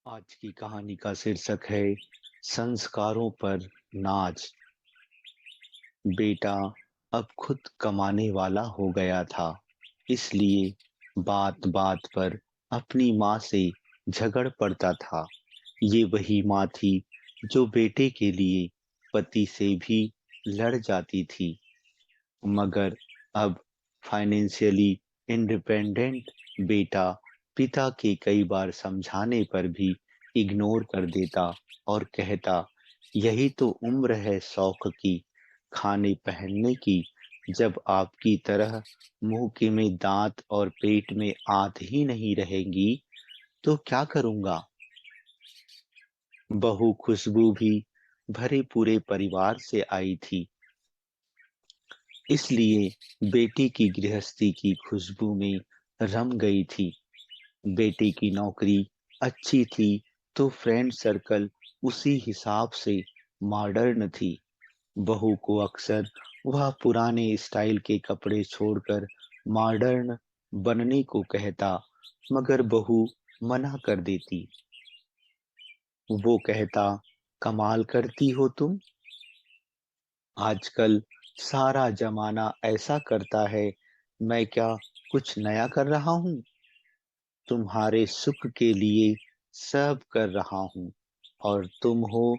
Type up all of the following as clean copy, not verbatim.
आज की कहानी का शीर्षक है संस्कारों पर नाज। बेटा अब खुद कमाने वाला हो गया था, इसलिए बात बात पर अपनी माँ से झगड़ पड़ता था। ये वही माँ थी जो बेटे के लिए पति से भी लड़ जाती थी, मगर अब फाइनेंशियली इंडिपेंडेंट बेटा पिता के कई बार समझाने पर भी इग्नोर कर देता और कहता, यही तो उम्र है शौक की, खाने पहनने की। जब आपकी तरह मुंह के में दांत और पेट में आंत ही नहीं रहेंगी तो क्या करूंगा। बहू खुशबू भी भरे पूरे परिवार से आई थी, इसलिए बेटी की गृहस्थी की खुशबू में रम गई थी। बेटे की नौकरी अच्छी थी तो फ्रेंड सर्कल उसी हिसाब से मॉडर्न थी। बहू को अक्सर वह पुराने स्टाइल के कपड़े छोड़कर मॉडर्न बनने को कहता, मगर बहू मना कर देती। वो कहता, कमाल करती हो तुम, आजकल सारा जमाना ऐसा करता है, मैं क्या कुछ नया कर रहा हूँ। तुम्हारे सुख के लिए सब कर रहा हूँ और तुम हो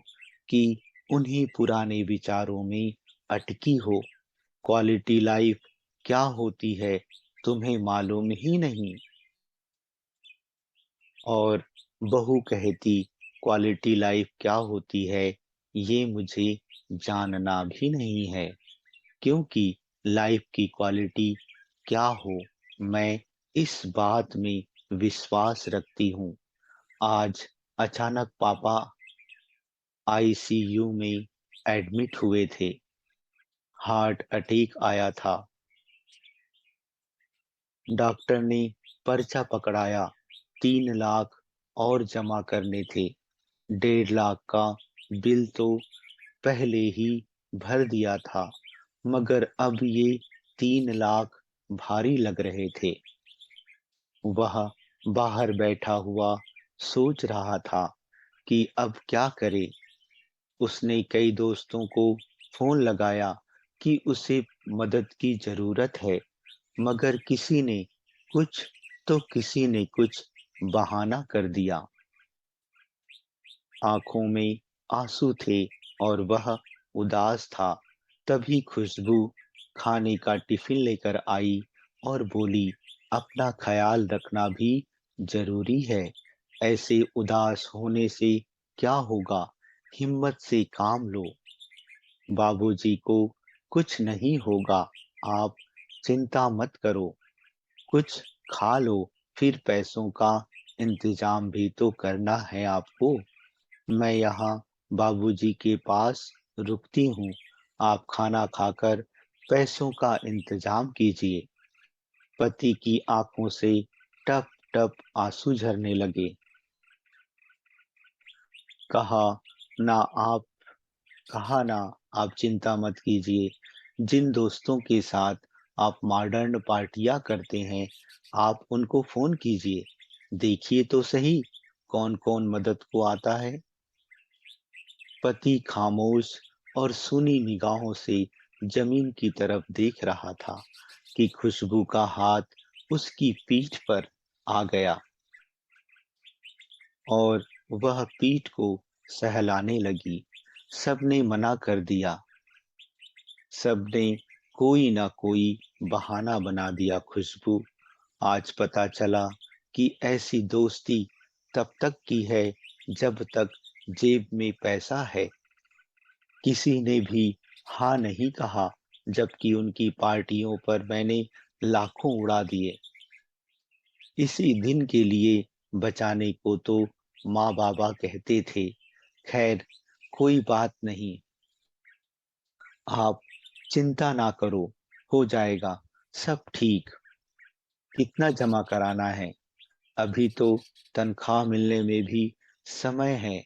कि उन्हीं पुराने विचारों में अटकी हो। क्वालिटी लाइफ क्या होती है तुम्हें मालूम ही नहीं। और बहू कहती, क्वालिटी लाइफ क्या होती है ये मुझे जानना भी नहीं है, क्योंकि लाइफ की क्वालिटी क्या हो मैं इस बात में विश्वास रखती हूँ। आज अचानक पापा आईसीयू में एडमिट हुए थे। हार्ट अटैक आया था। डॉक्टर ने पर्चा पकड़ाया, 3 लाख और जमा करने थे। 1.5 लाख का बिल तो पहले ही भर दिया था, मगर अब ये 3 लाख भारी लग रहे थे। वह बाहर बैठा हुआ सोच रहा था कि अब क्या करे। उसने कई दोस्तों को फोन लगाया कि उसे मदद की जरूरत है, मगर किसी ने कुछ बहाना कर दिया। आंखों में आंसू थे और वह उदास था। तभी खुशबू खाने का टिफिन लेकर आई और बोली, अपना ख्याल रखना भी जरूरी है। ऐसे उदास होने से क्या होगा, हिम्मत से काम लो। बाबूजी को कुछ नहीं होगा, आप चिंता मत करो। कुछ खा लो, फिर पैसों का इंतजाम भी तो करना है आपको। मैं यहाँ बाबूजी के पास रुकती हूँ, आप खाना खाकर पैसों का इंतजाम कीजिए। पति की आंखों से टप टप आंसू झरने लगे। कहा ना आप कहा ना आप चिंता मत कीजिए। जिन दोस्तों के साथ आप मॉडर्न पार्टियां करते हैं, आप उनको फोन कीजिए। देखिए तो सही कौन कौन मदद को आता है। पति खामोश और सूनी निगाहों से जमीन की तरफ देख रहा था कि खुशबू का हाथ उसकी पीठ पर आ गया और वह पीठ को सहलाने लगी। सबने मना कर दिया, सबने कोई ना कोई बहाना बना दिया। खुशबू, आज पता चला कि ऐसी दोस्ती तब तक की है जब तक जेब में पैसा है। किसी ने भी हाँ नहीं कहा, जबकि उनकी पार्टियों पर मैंने लाखों उड़ा दिए। इसी दिन के लिए बचाने को तो माँ बाबा कहते थे। खैर, कोई बात नहीं, आप चिंता ना करो, हो जाएगा सब ठीक। कितना जमा कराना है, अभी तो तनख्वाह मिलने में भी समय है।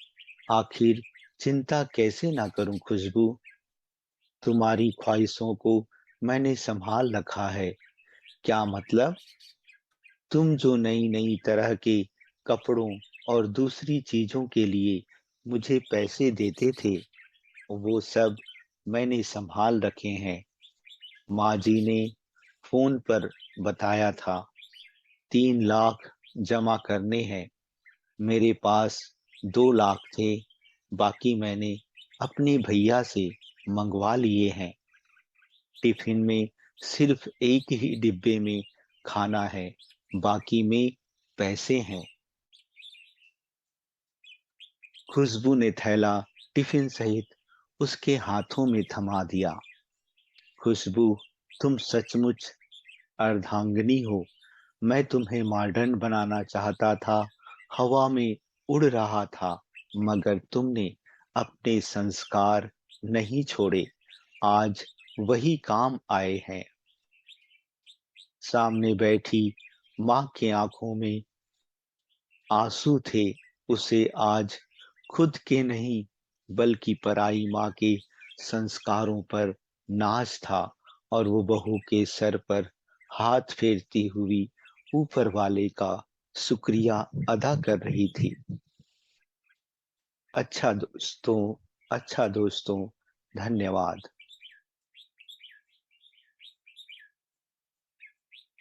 आखिर चिंता कैसे ना करूं खुशबू, तुम्हारी ख्वाहिशों को मैंने संभाल रखा है। क्या मतलब? तुम जो नई नई तरह के कपड़ों और दूसरी चीज़ों के लिए मुझे पैसे देते थे, वो सब मैंने सँभाल रखे हैं। माँ जी ने फ़ोन पर बताया था 3 लाख जमा करने हैं। मेरे पास 2 लाख थे, बाकी मैंने अपने भैया से मँगवा लिए हैं। टिफ़िन में सिर्फ़ एक ही डिब्बे में खाना है, बाकी में पैसे हैं। खुशबू ने थैला टिफ़िन सहित उसके हाथों में थमा दिया। खुशबू, तुम सचमुच अर्धांगिनी हो। मैं तुम्हें मॉडर्न बनाना चाहता था, हवा में उड़ रहा था, मगर तुमने अपने संस्कार नहीं छोड़े। आज वही काम आए हैं। सामने बैठी माँ की आंखों में आंसू थे। उसे आज खुद के नहीं, बल्कि पराई माँ के संस्कारों पर नाज था, और वो बहू के सर पर हाथ फेरती हुई ऊपर वाले का शुक्रिया अदा कर रही थी। अच्छा दोस्तों, अच्छा दोस्तों, धन्यवाद।